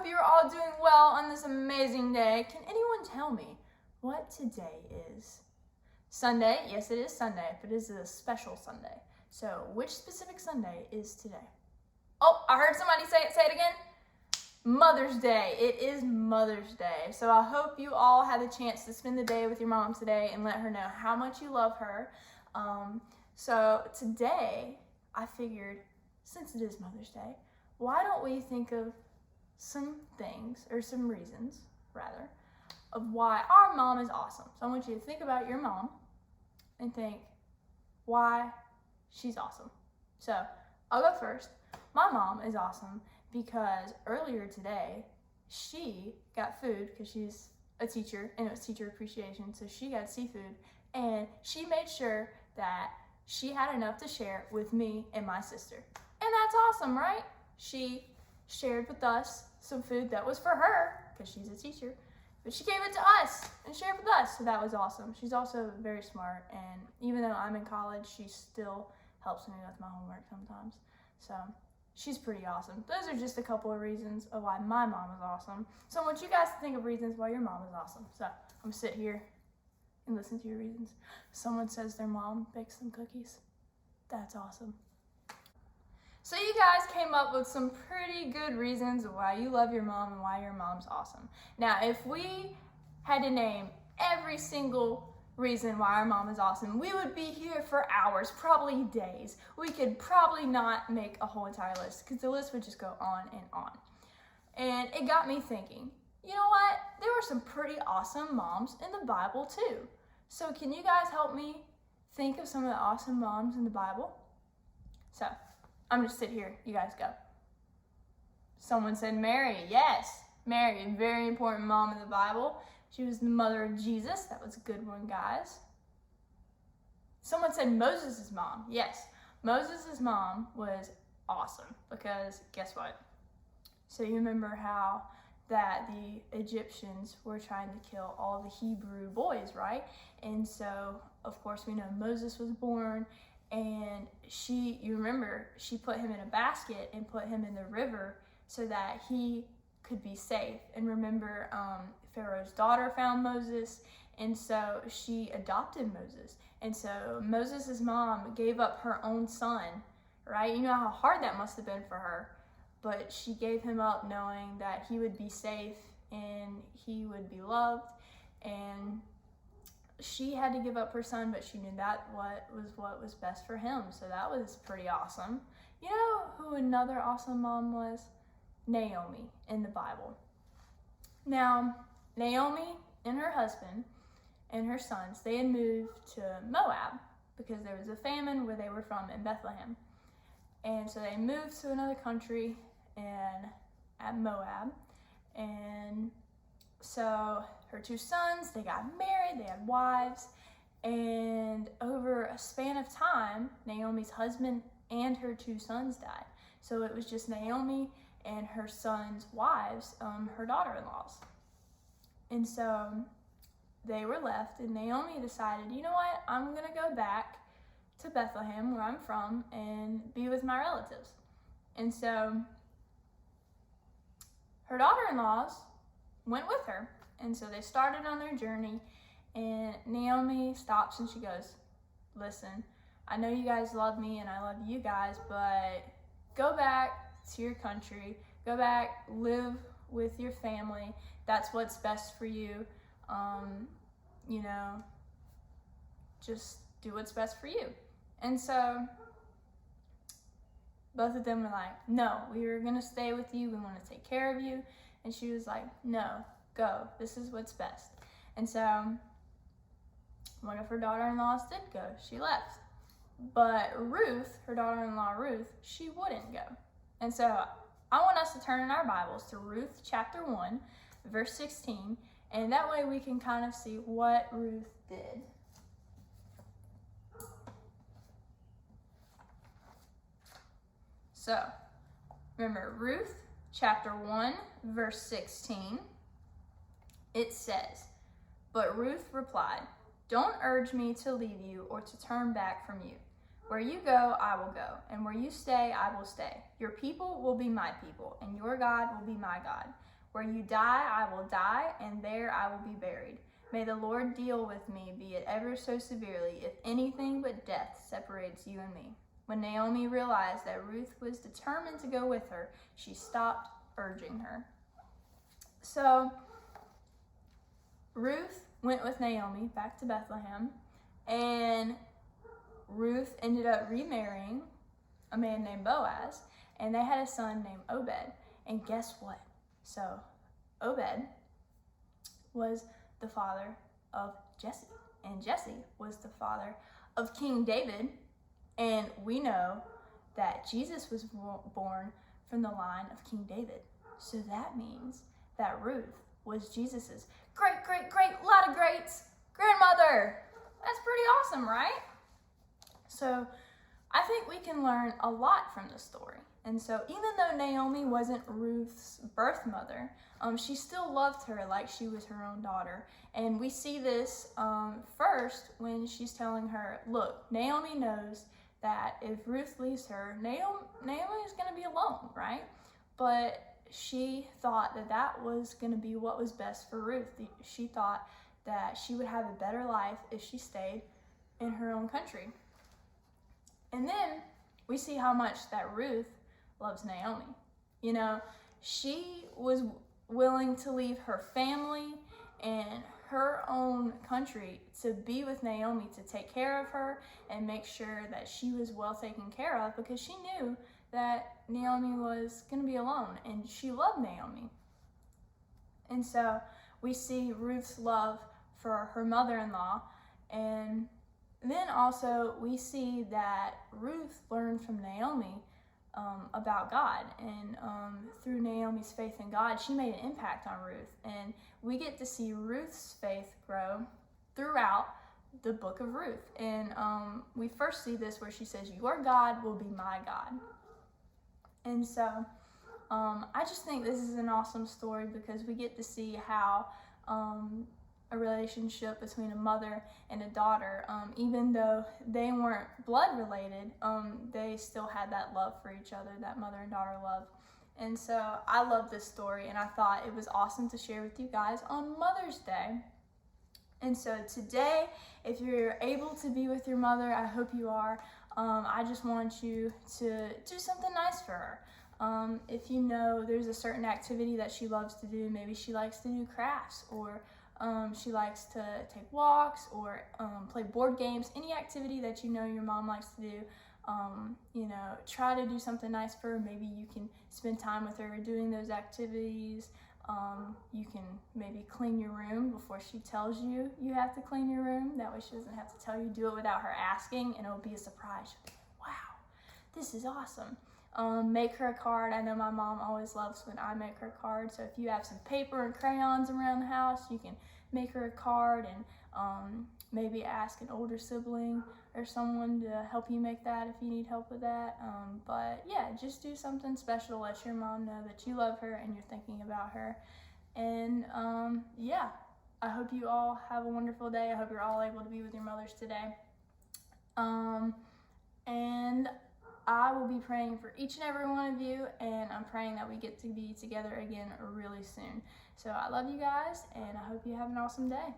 hope you're all doing well on this amazing day. Can anyone tell me what today is? Sunday? Yes, it is Sunday, but it is a special Sunday. So which specific Sunday is today? Oh, I heard somebody say it again. Mother's Day. It is Mother's Day. So I hope you all had the chance to spend the day with your mom today and let her know how much you love her. So today, I figured, since it is Mother's Day, why don't we think of some things, or some reasons, rather, of why our mom is awesome. So I want you to think about your mom and think why she's awesome. So I'll go first. My mom is awesome because earlier today, she got food because she's a teacher and it was teacher appreciation. So she got seafood and she made sure that she had enough to share with me and my sister. And that's awesome, right? She shared with us some food that was for her because she's a teacher, but she gave it to us and shared with us. So that was awesome. She's also very smart. And even though I'm in college, she still helps me with my homework sometimes. So she's pretty awesome. Those are just a couple of reasons of why my mom is awesome. So I want you guys to think of reasons why your mom is awesome. So I'm gonna sit here and listen to your reasons. Someone says their mom bakes them cookies. That's awesome. So you guys came up with some pretty good reasons of why you love your mom and why your mom's awesome. Now, if we had to name every single reason why our mom is awesome, we would be here for hours, probably days. We could probably not make a whole entire list because the list would just go on and on. And it got me thinking, you know what? There were some pretty awesome moms in the Bible too. So can you guys help me think of some of the awesome moms in the Bible? So I'm just sit here. You guys go. Someone said Mary. Yes, Mary, a very important mom in the Bible. She was the mother of Jesus. That was a good one, guys. Someone said Moses' mom. Yes, Moses' mom was awesome because guess what? So you remember how that the Egyptians were trying to kill all the Hebrew boys, right? And so, of course, we know Moses was born. And you remember, she put him in a basket and put him in the river so that he could be safe. And remember, Pharaoh's daughter found Moses, and so she adopted Moses. And so Moses' mom gave up her own son, right? You know how hard that must have been for her, but she gave him up knowing that he would be safe and he would be loved. And she had to give up her son, but she knew that what was best for him. So that was pretty awesome. You know who another awesome mom was? Naomi in the Bible. Now, Naomi and her husband and her sons, they had moved to Moab because there was a famine where they were from in Bethlehem. And so they moved to another country at Moab. And so her two sons, they got married, they had wives, and over a span of time, Naomi's husband and her two sons died. So it was just Naomi and her sons' wives, her daughter-in-laws. And so they were left, and Naomi decided, you know what, I'm gonna go back to Bethlehem, where I'm from, and be with my relatives. And so her daughter-in-laws went with her. And so they started on their journey, and Naomi stops and she goes, listen, I know you guys love me and I love you guys, but go back to your country, go back, live with your family. That's what's best for you. You know, just do what's best for you. And so both of them were like, no, we were gonna stay with you. We want to take care of you. And she was like, no, go. This is what's best. And so one of her daughter-in-laws did go. She left. But Ruth, her daughter-in-law Ruth, she wouldn't go. And so I want us to turn in our Bibles to Ruth chapter 1, verse 16. And that way we can kind of see what Ruth did. So remember, Ruth chapter 1, verse 16, it says, but Ruth replied, don't urge me to leave you or to turn back from you. Where you go, I will go, and where you stay, I will stay. Your people will be my people, and your God will be my God. Where you die, I will die, and there I will be buried. May the Lord deal with me, be it ever so severely, if anything but death separates you and me." When Naomi realized that Ruth was determined to go with her, she stopped urging her. So Ruth went with Naomi back to Bethlehem, and Ruth ended up remarrying a man named Boaz, and they had a son named Obed. And guess what? So Obed was the father of Jesse, and Jesse was the father of King David, and we know that Jesus was born from the line of King David. So that means that Ruth was Jesus's great, lot of greats, grandmother. That's pretty awesome, right? So I think we can learn a lot from this story. And so even though Naomi wasn't Ruth's birth mother, she still loved her like she was her own daughter. And we see this first when she's telling her, look, Naomi knows that if Ruth leaves her, Naomi is going to be alone, right? But she thought that that was going to be what was best for Ruth. She thought that she would have a better life if she stayed in her own country. And then we see how much that Ruth loves Naomi. You know, she was willing to leave her family and her own country to be with Naomi, to take care of her and make sure that she was well taken care of, because she knew that Naomi was going to be alone, and she loved Naomi. And so we see Ruth's love for her mother-in-law, and then also we see that Ruth learned from Naomi about God, and through Naomi's faith in God, she made an impact on Ruth, and we get to see Ruth's faith grow throughout the book of Ruth. And we first see this where she says, "Your God will be my God." And so I just think this is an awesome story, because we get to see how a relationship between a mother and a daughter, even though they weren't blood related, they still had that love for each other, that mother and daughter love. And so I love this story, and I thought it was awesome to share with you guys on Mother's Day. And so today, if you're able to be with your mother, I hope you are, I just want you to do something nice for her. If you know there's a certain activity that she loves to do, maybe she likes to do crafts, or she likes to take walks, or play board games, any activity that you know your mom likes to do, you know, try to do something nice for her. Maybe you can spend time with her doing those activities. You can maybe clean your room before she tells you you have to clean your room. That way she doesn't have to tell you. Do it without her asking, and it'll be a surprise. She'll be like, wow, this is awesome. Make her a card. I know my mom always loves when I make her a card. So if you have some paper and crayons around the house, you can make her a card, and maybe ask an older sibling or someone to help you make that if you need help with that. But yeah, just do something special. Let your mom know that you love her and you're thinking about her. And yeah, I hope you all have a wonderful day. I hope you're all able to be with your mothers today. And I will be praying for each and every one of you, and I'm praying that we get to be together again really soon. So I love you guys, and I hope you have an awesome day.